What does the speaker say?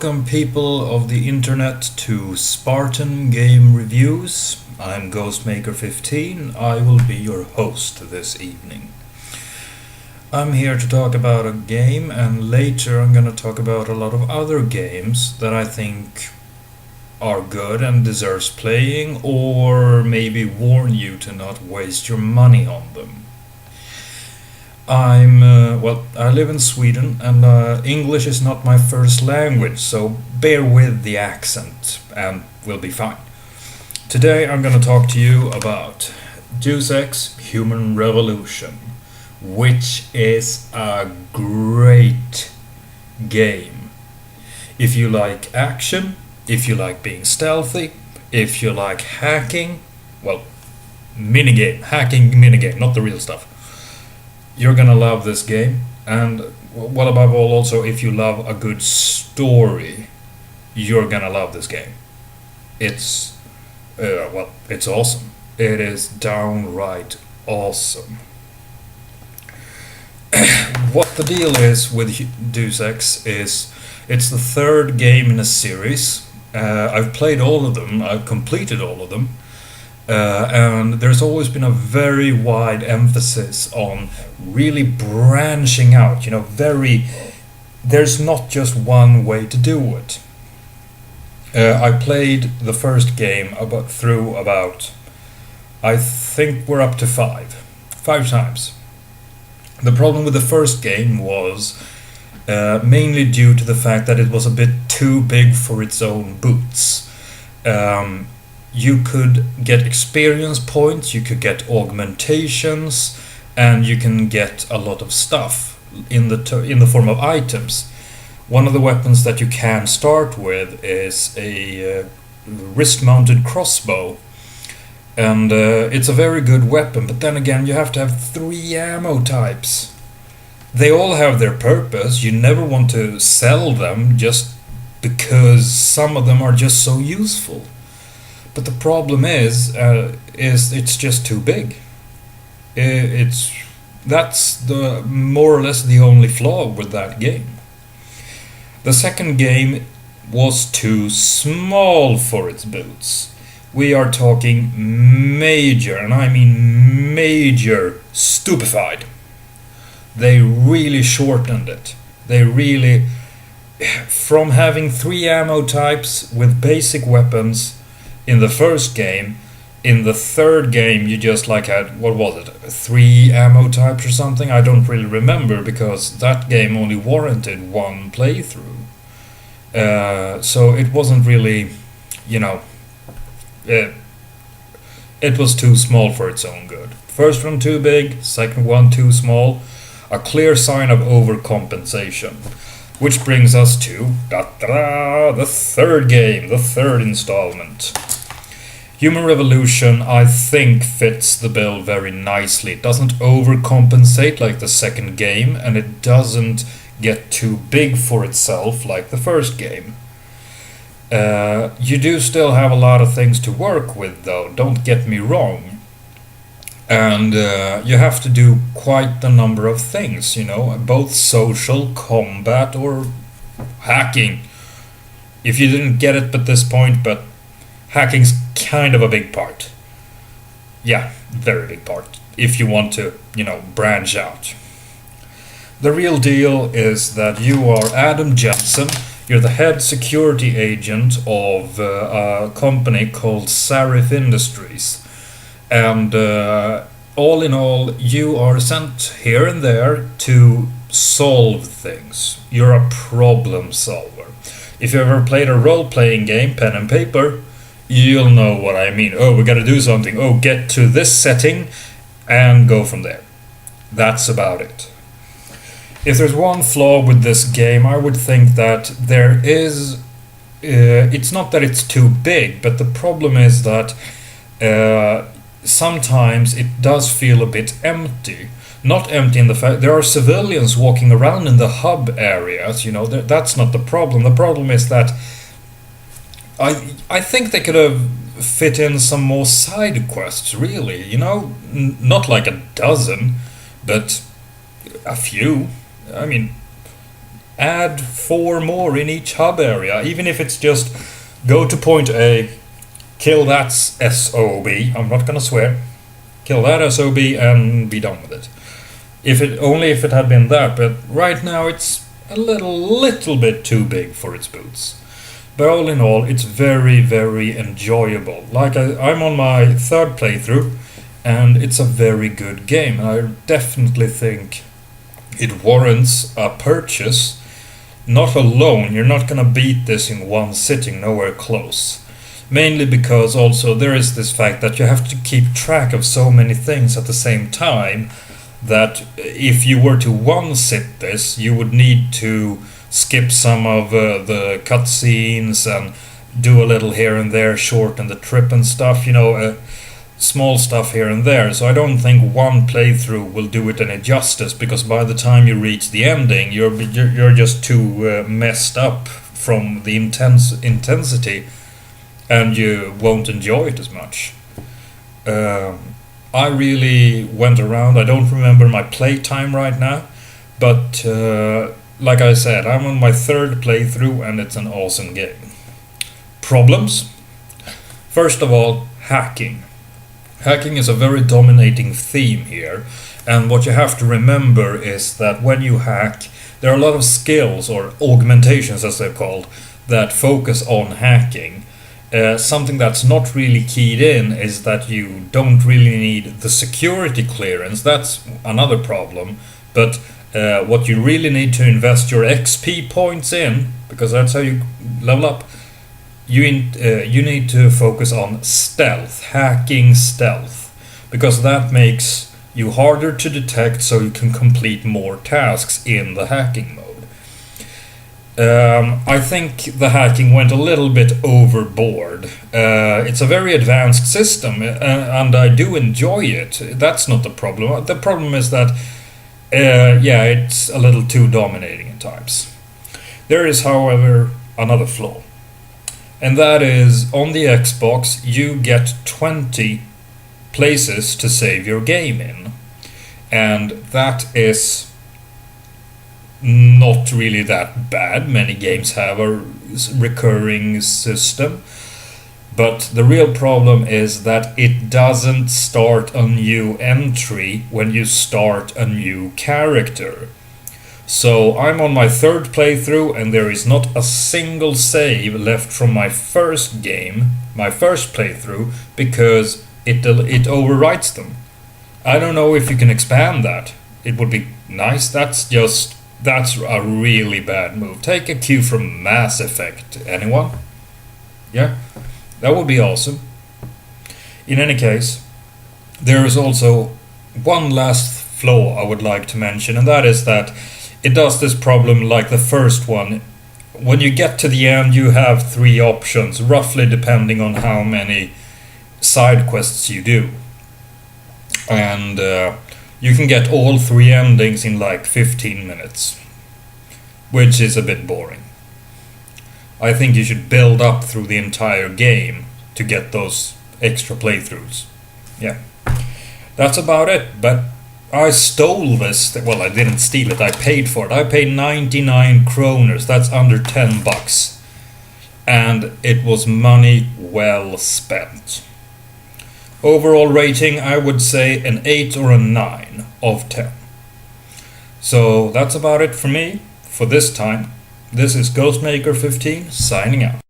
Welcome, people of the internet, to Spartan Game Reviews. I'm Ghostmaker15. I will be your host this evening. I'm here to talk about a game, and later I'm gonna talk about a lot of other games that I think are good and deserves playing, or maybe warn you to not waste your money on them. I live in Sweden, and English is not my first language, so bear with the accent and we'll be fine. Today I'm gonna talk to you about Deus Ex Human Revolution, which is a great game. If you like action, if you like being stealthy, if you like hacking, hacking minigame, not the real stuff. You're gonna love this game, and above all, also, if you love a good story, you're gonna love this game. It's it's awesome. It is downright awesome. What the deal is with Deus Ex is it's the third game in a series. I've played all of them. I've completed all of them. And there's always been a very wide emphasis on really branching out, there's not just one way to do it. I played the first game I think we're up to five times. The problem with the first game was mainly due to the fact that it was a bit too big for its own boots. You could get experience points, you could get augmentations, and you can get a lot of stuff in the form of items. One of the weapons that you can start with is a wrist-mounted crossbow, and it's a very good weapon, but then again you have to have 3 ammo types. They all have their purpose. You never want to sell them just because some of them are just so useful. But the problem is it's just too big. That's the more or less the only flaw with that game. The second game was too small for its boots. We are talking major, and I mean major, stupefied. They really shortened it. From having 3 ammo types with basic weapons in the first game, in the third game you just had, 3 ammo types or something? I don't really remember, because that game only warranted 1 playthrough. So it wasn't really, it was too small for its own good. First one too big, second one too small. A clear sign of overcompensation. Which brings us to the third game, the third installment. Human Revolution, I think, fits the bill very nicely. It doesn't overcompensate like the second game, and it doesn't get too big for itself like the first game. You do still have a lot of things to work with, though, don't get me wrong. And you have to do quite a number of things, both social, combat, or hacking. If you didn't get it at this point, but hacking's kind of a big part. Yeah, very big part, if you want to, branch out. The real deal is that you are Adam Jensen. You're the head security agent of a company called Sarif Industries. And all in all, you are sent here and there to solve things. You're a problem solver. If you ever played a role-playing game, pen and paper, you'll know what I mean. Oh, we gotta do something. Oh, get to this setting and go from there. That's about it. If there's one flaw with this game, I would think that there is... it's not that it's too big, but the problem is that sometimes it does feel a bit empty. Not empty in the fact there are civilians walking around in the hub areas, that's not the problem. The problem is that I think they could have fit in some more side quests, really, not like a dozen, but a few. I mean, add 4 more in each hub area, even if it's just go to point A, kill that SOB, I'm not gonna swear, kill that SOB and be done with it. If it had been that, but right now it's a little bit too big for its boots. But all in all, it's very, very enjoyable. Like I'm on my 3rd playthrough, and it's a very good game. And I definitely think it warrants a purchase. Not alone, you're not gonna beat this in one sitting, nowhere close. Mainly because also there is this fact that you have to keep track of so many things at the same time, that if you were to one-sit this, you would need to skip some of the cutscenes and do a little here and there, shorten the trip and stuff, small stuff here and there. So I don't think one playthrough will do it any justice, because by the time you reach the ending, you're just too messed up from the intensity, and you won't enjoy it as much. I really went around. I don't remember my playtime right now, but like I said, I'm on my 3rd playthrough and it's an awesome game. Problems? First of all, hacking. Hacking is a very dominating theme here, and what you have to remember is that when you hack, there are a lot of skills, or augmentations as they're called, that focus on hacking. Something that's not really keyed in is that you don't really need the security clearance. That's another problem. But what you really need to invest your XP points in, because that's how you level up, you need to focus on stealth, hacking stealth, because that makes you harder to detect, so you can complete more tasks in the hacking mode. I think the hacking went a little bit overboard. It's a very advanced system, and I do enjoy it. That's not the problem. The problem is that, it's a little too dominating at times. There is, however, another flaw. And that is, on the Xbox, you get 20 places to save your game in. And that is not really that bad. Many games have a recurring system, but the real problem is that it doesn't start a new entry when you start a new character. So I'm on my 3rd playthrough, and there is not a single save left from my first game, my first playthrough, because it overwrites them. I don't know if you can expand that. It would be nice. That's a really bad move. Take a cue from Mass Effect. Anyone? Yeah? That would be awesome. In any case, there is also one last flaw I would like to mention, and that is that it does this problem like the first one. When you get to the end, you have 3 options, roughly depending on how many side quests you do. And you can get all 3 endings in like 15 minutes, which is a bit boring. I think you should build up through the entire game to get those extra playthroughs. Yeah, that's about it. But I stole this. Well, I didn't steal it. I paid for it. I paid 99 kroners. That's under $10. And it was money well spent. Overall rating, I would say an 8 or a 9 of 10. So that's about it for me for this time. This is Ghostmaker15 signing out.